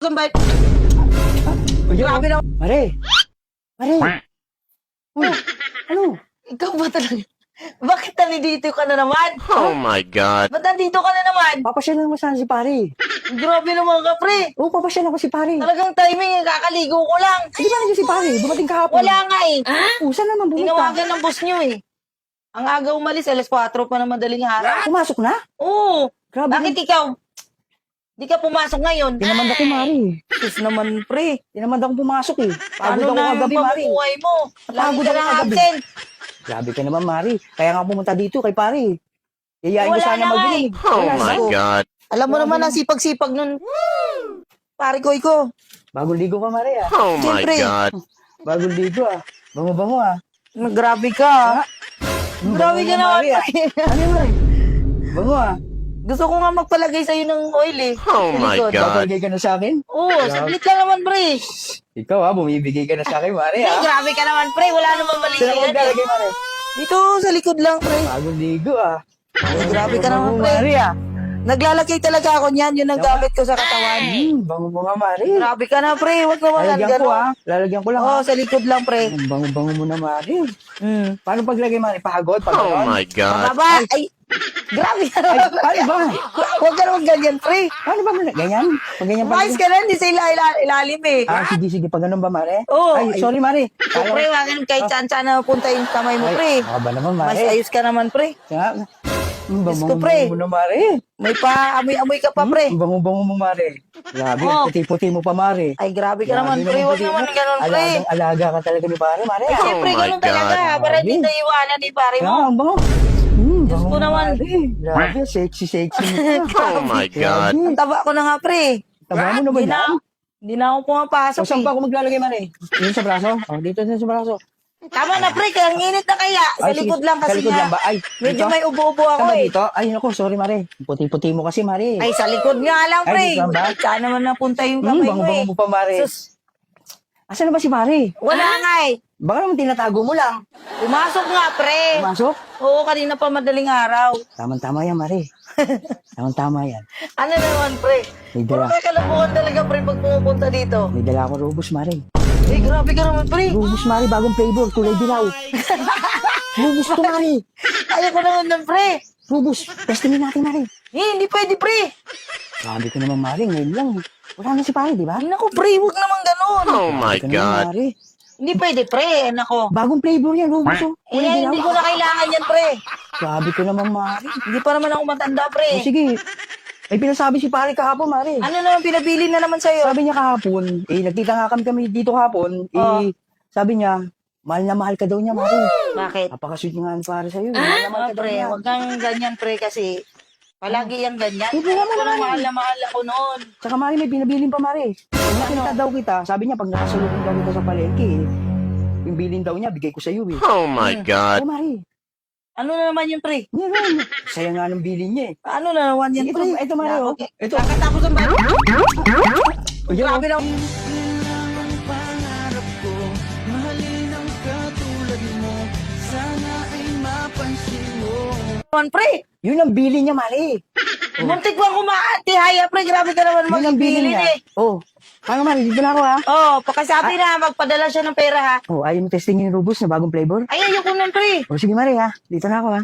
Sambay. Grabe na. Mare. Mare. Uy, ano? Ikaw ba talaga? Bakit nandito ka na naman? Oh my God. Ba't nandito ka na naman? Papasyalan mo sana si pare. Grabe naman ka, pre. Oo, papasyalan ko si pare. Talagang timing, kakaligo ko lang. Hindi ba nandiyan si pare? Dumating kahapon. Wala nga eh. Oo, saan naman bumita? Tinawagan ng boss nyo eh. Ang aga umalis, alas 4 pa na madaling araw. Pumasok na? Oo. Grabe. Bakit ikaw? Di ka pumasok ngayon? Tinamad ako, Mari. Sus naman, pre. Tinamad ako pumasok eh. Pagod Ano ako na yung kagabi, Mari. pamukuhay mo? Lagi Napagod ka ako na kagabi. absent. Grabe ka naman, Mari. Kaya nga pumunta dito kay pare. Yayain ko Wala sana na nga mag-inig. Oh Wala my na. God. Alam mo naman ang sipag-sipag nun. Pare ko, iko. Bagong ligo ka, Mari ah. Oh my Siyempre. God. Bagong ligo ah. Bango-bango ah. Grabe ka. Grabe ka naman, Mari ah. pre. Ano yun, Mari? Bango ah. Gusto ko nga magpalagay sa'yo ng oil eh. Oh Sa my likod. God. Babagay ka na sa akin? Oo, saglit lang naman, pre. Ikaw ah, bumibigay ka na sa akin, Mari Ay, ah. grabe ka naman, pre. Wala naman mali Saan ako sa'yo. maglalagay, Mari? Dito, sa likod lang, pre. Bagong ligo ah. Ay, grabe ka naman, Bango, pre. Mari ah. Naglalagay talaga ako niyan. Yun ang gamit ko sa katawan. Bango-bango, Mari. Grabe ka na, pre. Huwag naman Lalagyan ko ah. Lalagyan ko lang Oo, ah. sa likod lang, pre. Ang bango-bango mo na, Mari. Hmm. Paano paglagay, Mari? Pahagod? Oh Pagano'n? my God. Baba. Ay, grabe ka Ay, naman. paano ba? Huwag ka naman ganyan, pre. Paano ba? Ganyan? Pag ganyan pa. Umayos ka na, hindi sa ilalim eh. Ah, sige. Pag ganun ba, Mare? Oo. Ay, sorry, Mare. So, pre, wag ganun kahit saan-saan na punta yung kamay mo, pre. Baka ba naman, Mas Mare? ayos ka naman, pre. Kaya, Diyos ko, pre. mo na, Mare. May pa-amoy-amoy ka pa, pre. Ang bango-bango mo, Mare. Grabe, Oh. puti-puti mo pa, Mare. Ay, grabe ka naman, pre. Huwag naman ganun, pre. Alaga ka talaga ni Pare, Mare. Ay, siyempre, Oh my ganun talaga. God. Para hindi tayo iwanan ni pare Kaya, mo. ang bango. Diyos ko naman. Mare. Grabe, sexy mo pa. Oh my God. Grabe. Ang taba ko na nga, pre. Taba mo na ba Hindi na, yan? hindi na ako pumapasok, O, saan eh. pa ako maglalagay, Mare? Dito sa braso? O, dito sa braso. Tama na, pre. Kaya ang init na kaya. Sa Ay, sige, likod lang sa kasi likod lang nga. ba? Ay, Medyo dito? may ubo-ubo ako, Saan ba eh. dito? Ay, naku, sorry, Mare. Puti-puti mo kasi, Mare. Ay, sa likod nga lang, Ay, pre. dito lang ba? Saan naman napunta yung kamay mo, Bango-bango eh. mo pa, Mare. Sus, Asan na ba si Mare? wala nga, eh. Baka naman tinatago mo lang. Pumasok nga, pre. Pumasok? Oo, kanina pa madaling araw. Tama-tama yan, Mare. Tama-tama yan. Ano naman, pre? May Puro dala. ka kalabuhan talaga, pre, pag pumupunta dito. May dala ako Robus, Mare. Eh, grabe ka naman, pre. Robus, Mare, bagong flavor, kulay dilaw. Robus to, Mare. Ayaw ko naman ng pre. Robus, testingin natin, Mare. Eh, hindi pwede, pre. Sabi ko naman, Mare, ngayon lang. Wala na si Pare, di ba? Ay, naku, pre, huwag naman ganun. Oh my Sabi ko naman, God. Mare. Hindi pwede, pre. Nako. Bagong flavor yan, Robus. Oh. Eh, Kulay hindi dilaw. ko na kailangan yan, pre. Sabi ko naman, Mare. Hindi pa naman ako matanda, O, pre. sige. May pinasabi si Pare kahapon, Mare. Ano naman pinabili na naman sa'yo? Sabi niya kahapon, nagkita nga kami dito kahapon, Oh. sabi niya, mahal na mahal ka daw niya, Mare. Bakit? Napaka-sweet nga Pare sa'yo. Mahal na mahal Ah, ka daw pre, niya. huwag kang ganyan, pre, kasi palagi yung ganyan. Hindi naman Ako na naman. mahal ako noon. Tsaka Mare, may pinabilin pa, Mare. Pag nakita daw kita, sabi niya, pag nakasalubong daw kita sa palengke, yung bilin daw niya, bigay ko sa'yo eh. Oh my God. Oh, Mare, Ano na naman yun, pre? yan rin. Saya nga ng bilin niya eh. Ano na naman yan, Ito, pre? ito, Mare, oh. Okay. Ito. Kakatapos ang bago. O, yan, Grabe na. Naman, pre. Yun ang bilin niya, Mare. Muntik bang kumaatihaya, pre. Grabe ka naman Yun ang bilin magbilin niya. eh. Oh, paano, Mare, dito na ako ha. Oh, pagkasabi na, magpadala siya ng pera, ha? Oh, ayaw mo testingin yung Robust na bagong flavor? Ay, ayoko nun, pre. O, sige, Mare ha. Dito na ako ha.